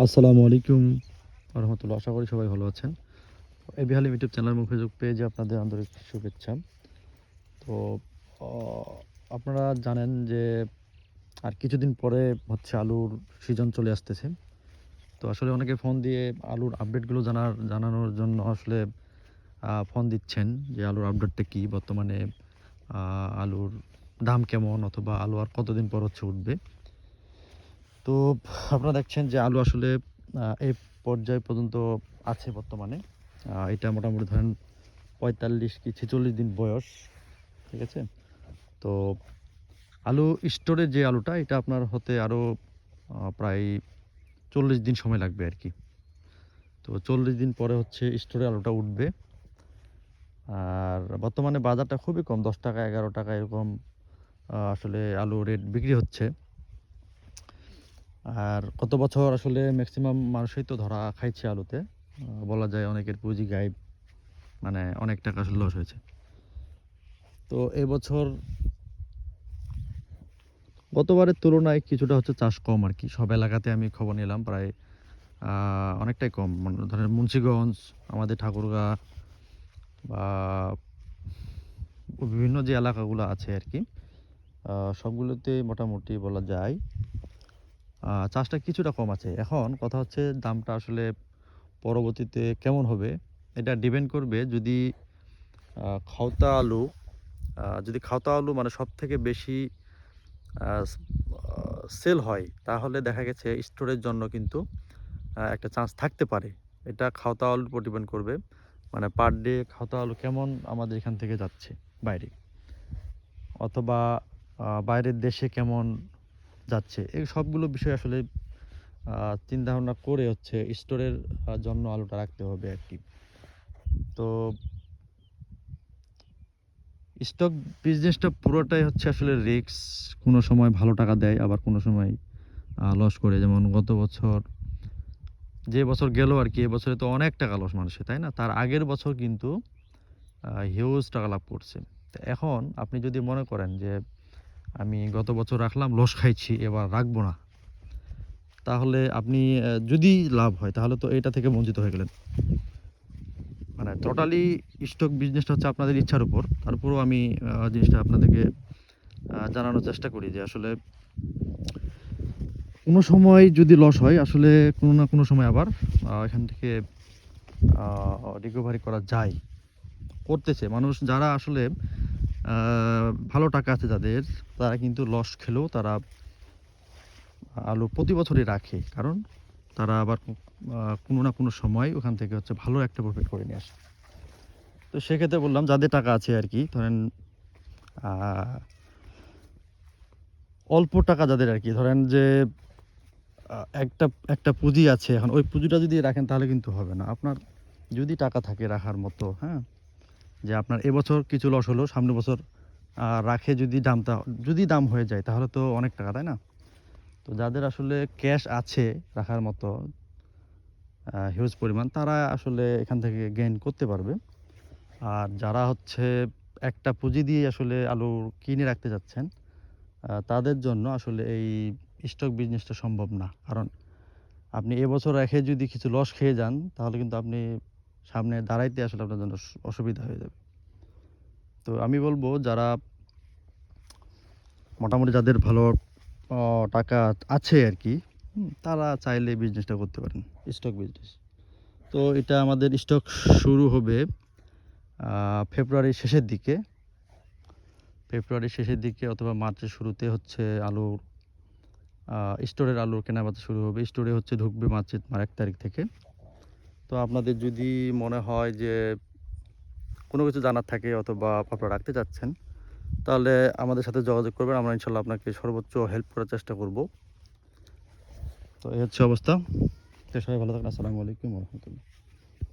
আসসালামু আলাইকুম রহমতুল্লাহ। আশা করি সবাই ভালো আছেন। এবি হালিম ইউটিউব চ্যানেল এবং ফেসবুক পেজে আপনাদের আন্তরিক শুভেচ্ছা। তো আপনারা জানেন যে আর কিছুদিন পরে হচ্ছে আলুর সিজন চলে আসতেছে। তো আসলে অনেকে ফোন দিয়ে আলুর আপডেটগুলো জানানোর জন্য আসলে ফোন দিচ্ছেন যে আলুর আপডেটটা কী, বর্তমানে আলুর দাম কেমন, অথবা আলু আর কতদিন পর হচ্ছে উঠবে। তো আপনারা দেখছেন যে আলু আসলে এই পর্যায় পর্যন্ত আছে বর্তমানে। এটা মোটামুটি ধরেন ৪৫ কি ৪৬ দিন বয়স, ঠিক আছে? তো আলু স্টোরে যে আলুটা, এটা আপনার হতে আরও প্রায় ৪০ দিন সময় লাগবে আর কি। তো ৪০ দিন পরে হচ্ছে স্টোরে আলুটা উঠবে। আর বর্তমানে বাজারটা খুবই কম, ১০ টাকা ১১ টাকা এরকম আসলে আলু রেট বিক্রি হচ্ছে। আর গত বছর আসলে ম্যাক্সিমাম মানুষই তো ধরা খাইছে আলুতে। বলা যায় অনেকের পুঁজি গায়েব, মানে অনেক টাকা আসলে লস হয়েছে। তো এবছর গতবারের তুলনায় কিছুটা হচ্ছে চাষ কম আর কি। সব এলাকাতে আমি খবর নিলাম, প্রায় অনেকটাই কম। মানে ধরেন মুন্সিগঞ্জ, আমাদের ঠাকুরগাঁ বা বিভিন্ন যে এলাকাগুলো আছে আর কি, সবগুলোতে মোটামুটি বলা যায় চাষটা কিছুটা কম আছে। এখন কথা হচ্ছে দামটা আসলে পরবর্তীতে কেমন হবে, এটা ডিপেন্ড করবে যদি খাওতা আলু, যদি খাওতা আলু মানে সবথেকে বেশি সেল হয়, তাহলে দেখা গেছে স্টোরের জন্য কিন্তু একটা চান্স থাকতে পারে। এটা খাওতা আলুর উপর ডিপেন্ড করবে, মানে পার ডে খাওতা আলু কেমন আমাদের এখান থেকে যাচ্ছে বাইরে, অথবা বাইরের দেশে কেমন যাচ্ছে। এই সবগুলো বিষয় আসলে চিন্তা ভাবনা করে হচ্ছে স্টোরের জন্য আলুটা রাখতে হবে আর কি। তো স্টক বিজনেসটা পুরোটাই হচ্ছে আসলে রিস্ক। কোনো সময় ভালো টাকা দেয়, আবার কোনো সময় লস করে। যেমন গত বছর, যে বছর গেল আর কি, এবছরে তো অনেক টাকা লস মানুষের, তাই না? তার আগের বছর কিন্তু হিউজ টাকা লাভ করছে। তো এখন আপনি যদি মনে করেন যে আমি গত বছর রাখলাম, লস খাইছি, এবার রাখবো না, তাহলে আপনি যদি লাভ হয় তাহলে তো এটা থেকে বঞ্চিত হয়ে গেলেন। মানে টোটালি স্টক বিজনেসটা হচ্ছে আপনাদের ইচ্ছার উপর। তারপরেও আমি জিনিসটা আপনাদেরকে জানানোর চেষ্টা করি যে আসলে কোনো সময় যদি লস হয়, আসলে কোনো না কোনো সময় আবার এখান থেকে রিকভারি করা যায়। করতেছে মানুষ যারা আসলে ভালো টাকা আছে যাদের, তারা কিন্তু লস খেলেও তারা আলু প্রতি বছরই রাখে। কারণ তারা আবার কোনো না কোনো সময় ওখান থেকে হচ্ছে ভালো একটা প্রফিট করে নিয়ে আসে। তো সেক্ষেত্রে বললাম, যাদের টাকা আছে আর কি, ধরেন অল্প টাকা যাদের আর কি, ধরেন যে একটা একটা পুঁজি আছে, এখন ওই পুঁজিটা যদি রাখেন তাহলে কিন্তু হবে না। আপনার যদি টাকা থাকে রাখার মতো, হ্যাঁ, যে আপনার এবছর কিছু লস হলো, সামনের বছর রাখে যদি দাম হয়ে যায় তাহলে তো অনেক টাকা, তাই না? তো যাদের আসলে ক্যাশ আছে রাখার মতো হিউজ পরিমাণ, তারা আসলে এখান থেকে গেইন করতে পারবে। আর যারা হচ্ছে একটা পুঁজি দিয়ে আসলে আলু কিনে রাখতে যাচ্ছেন, তাদের জন্য আসলে এই স্টক বিজনেসটা সম্ভব না। কারণ আপনি এবছর রেখে যদি কিছু লস খেয়ে যান, তাহলে কিন্তু আপনি সামনে দাঁড়াইতে আসলে আপনার জন্য অসুবিধা হয়ে যাবে। তো আমি বলবো, যারা মোটামুটি যাদের ভালো টাকা আছে আর কি, তারা চাইলে বিজনেসটা করতে পারেন, স্টক বিজনেস। তো এটা আমাদের স্টক শুরু হবে ফেব্রুয়ারির শেষের দিকে। ফেব্রুয়ারির শেষের দিকে অথবা মার্চের শুরুতে হচ্ছে আলুর স্টোরের আলুর কেনাবেচা শুরু হবে। স্টোরে হচ্ছে ঢুকবে মার্চের ১ তারিখ থেকে। তো আপনাদের যদি মনে হয় যে কোনো কিছু জানার থাকে অথবা আপনারা রাখতে চাচ্ছেন, তাহলে আমাদের সাথে যোগাযোগ করবেন। আমরা ইনশাল্লাহ আপনাকে সর্বোচ্চ হেল্প করার চেষ্টা করব। তো এই হচ্ছে অবস্থা। তো সবাই ভালো থাকেন। আসসালামু আলাইকুম ওয়া রাহমাতুল্লাহ।